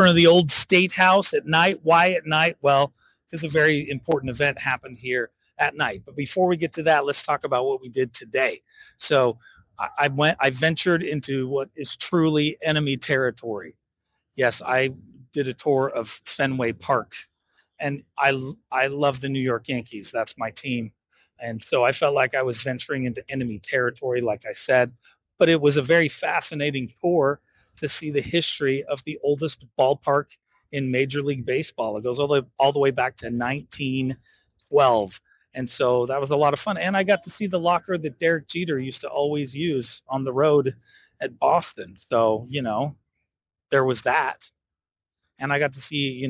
front of the old State House at night. Why at night? Well, because a very important event happened here at night. But before we get to that, let's talk about what we did today. So I ventured into what is truly enemy territory. Yes, I did a tour of Fenway Park, and I love the New York Yankees. That's my team, and so I felt like I was venturing into enemy territory, like I said. But it was a very fascinating tour to see the history of the oldest ballpark in Major League Baseball. It goes all the way back to 1912. And so that was a lot of fun. And I got to see the locker that Derek Jeter used to always use on the road at Boston. So, there was that. And I got to see,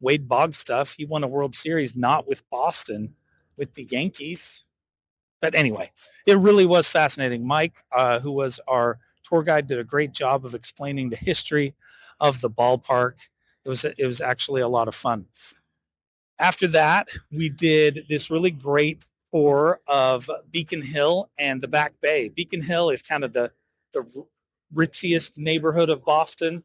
Wade Boggs stuff. He won a World Series, not with Boston, with the Yankees. But anyway, it really was fascinating. Mike, who was our tour guide, did a great job of explaining the history of the ballpark. It was actually a lot of fun. After that, we did this really great tour of Beacon Hill and the Back Bay. Beacon Hill is kind of the ritziest neighborhood of Boston.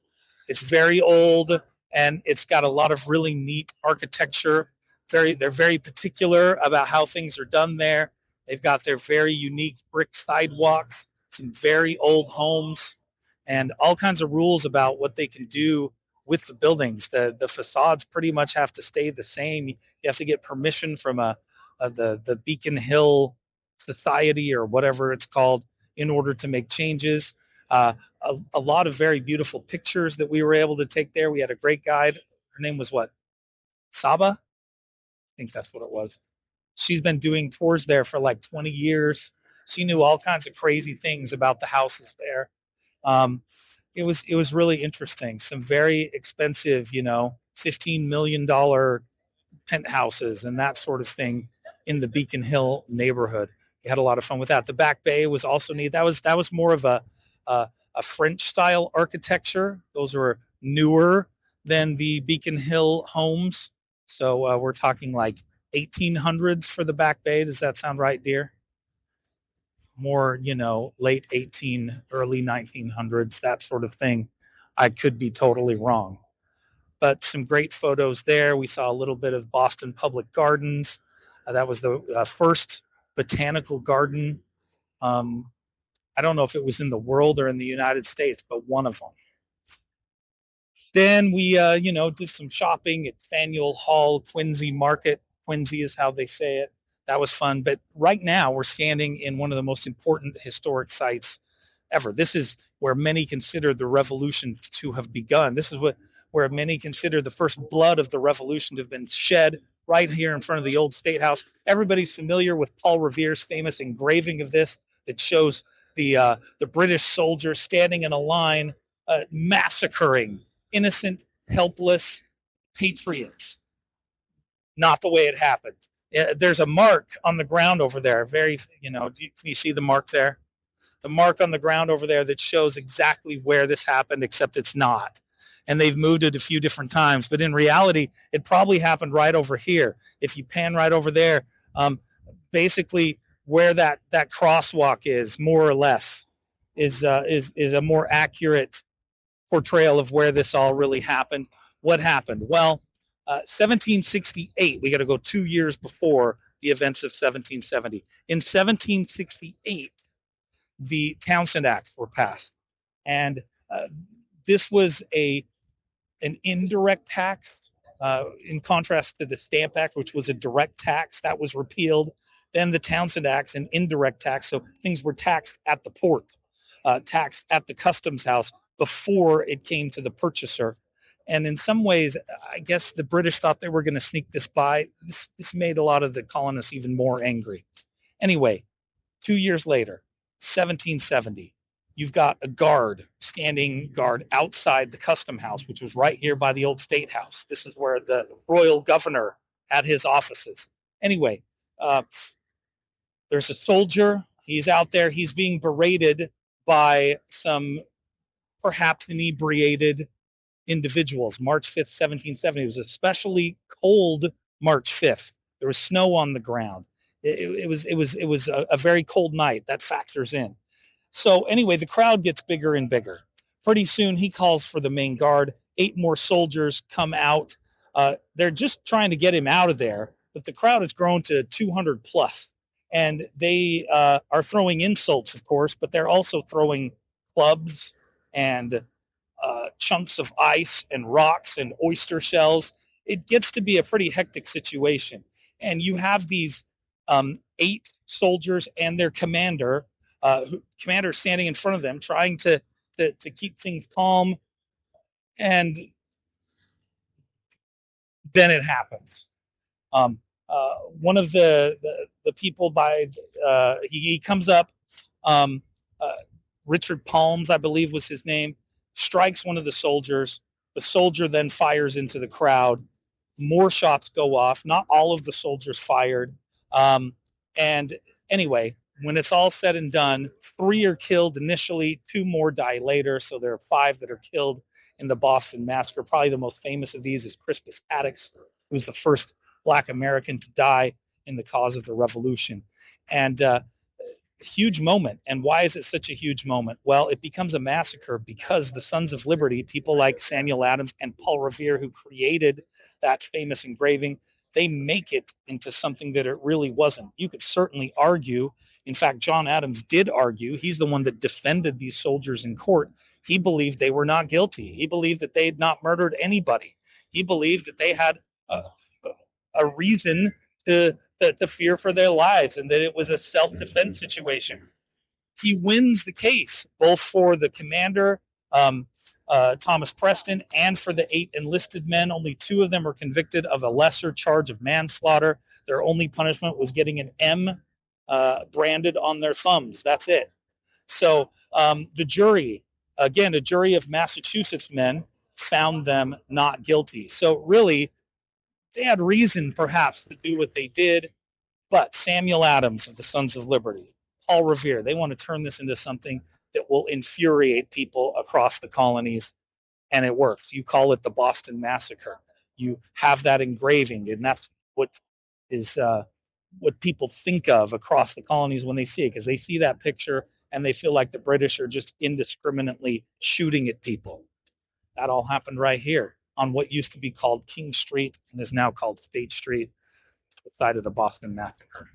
It's very old, and it's got a lot of really neat architecture. They're very particular about how things are done there. They've got their very unique brick sidewalks, some very old homes, and all kinds of rules about what they can do with the buildings. The facades pretty much have to stay the same. You have to get permission from the Beacon Hill Society or whatever it's called in order to make changes. A lot of very beautiful pictures that we were able to take there. We had a great guide. Her name was what? Saba? I think that's what it was. She's been doing tours there for like 20 years. She knew all kinds of crazy things about the houses there. It was really interesting. Some very expensive, $15 million penthouses and that sort of thing in the Beacon Hill neighborhood. We had a lot of fun with that. The Back Bay was also neat. That was more of a French style architecture. Those were newer than the Beacon Hill homes. So we're talking like 1800s for the Back Bay. Does that sound right, dear? More, late 18, early 1900s, that sort of thing. I could be totally wrong. But some great photos there. We saw a little bit of Boston Public Gardens. That was the first botanical garden. I don't know if it was in the world or in the United States, but one of them. Then we, did some shopping at Faneuil Hall, Quincy Market. Quincy is how they say it. That was fun. But right now we're standing in one of the most important historic sites ever. This is where many consider the revolution to have begun. This is where many consider the first blood of the revolution to have been shed, right here in front of the old State House. Everybody's familiar with Paul Revere's famous engraving of this that shows the British soldiers standing in a line, massacring innocent, helpless patriots. Not the way it happened. There's a mark on the ground over there. Can you see the mark there? The mark on the ground over there that shows exactly where this happened, except it's not. And they've moved it a few different times. But in reality, it probably happened right over here. If you pan right over there, basically where that crosswalk is, more or less, is a more accurate portrayal of where this all really happened. What happened? Well, 1768, we got to go 2 years before the events of 1770. In 1768, the Townshend Acts were passed. And this was an indirect tax, in contrast to the Stamp Act, which was a direct tax that was repealed. Then the Townshend Acts, an indirect tax. So things were taxed at the port, taxed at the customs house before it came to the purchaser. And in some ways, I guess the British thought they were going to sneak this by. This made a lot of the colonists even more angry. Anyway, 2 years later, 1770, you've got a standing guard outside the custom house, which was right here by the old State House. This is where the royal governor had his offices. Anyway, there's a soldier. He's out there. He's being berated by some perhaps inebriated individuals. March 5th, 1770. It was especially cold March 5th. There was snow on the ground. It was a very cold night. That factors in. So anyway, the crowd gets bigger and bigger. Pretty soon he calls for the main guard. 8 more soldiers come out. They're just trying to get him out of there, but the crowd has grown to 200 plus, and they are throwing insults, of course, but they're also throwing clubs and chunks of ice and rocks and oyster shells. It gets to be a pretty hectic situation. And you have these 8 soldiers and their commander standing in front of them, trying to keep things calm. And then it happens. Um, One of the people he comes up, um, uh, Richard Palms, I believe was his name, strikes one of the soldiers. The soldier then fires into the crowd. More shots go off. Not all of the soldiers fired. And anyway, when it's all said and done, 3 are killed initially, 2 more die later. So there are 5 that are killed in the Boston Massacre. Probably the most famous of these is Crispus Attucks, who was the first Black American to die in the cause of the Revolution. And huge moment. And why is it such a huge moment? Well, it becomes a massacre because the Sons of Liberty, people like Samuel Adams and Paul Revere, who created that famous engraving, they make it into something that it really wasn't. You could certainly argue, in fact, John Adams did argue, he's the one that defended these soldiers in court. He believed they were not guilty. He believed that they had not murdered anybody. He believed that they had a reason to fear for their lives and that it was a self-defense situation. He wins the case, both for the commander, Thomas Preston, and for the 8 enlisted men. Only 2 of them were convicted of a lesser charge of manslaughter. Their only punishment was getting an M branded on their thumbs. That's it. So the jury, again, a jury of Massachusetts men, found them not guilty. So really, they had reason perhaps to do what they did, but Samuel Adams of the Sons of Liberty, Paul Revere, they want to turn this into something that will infuriate people across the colonies, and it works. You call it the Boston Massacre. You have that engraving, and that's is what people think of across the colonies when they see it, because they see that picture and they feel like the British are just indiscriminately shooting at people. That all happened right here on what used to be called King Street and is now called State Street, the side of the Boston Massacre.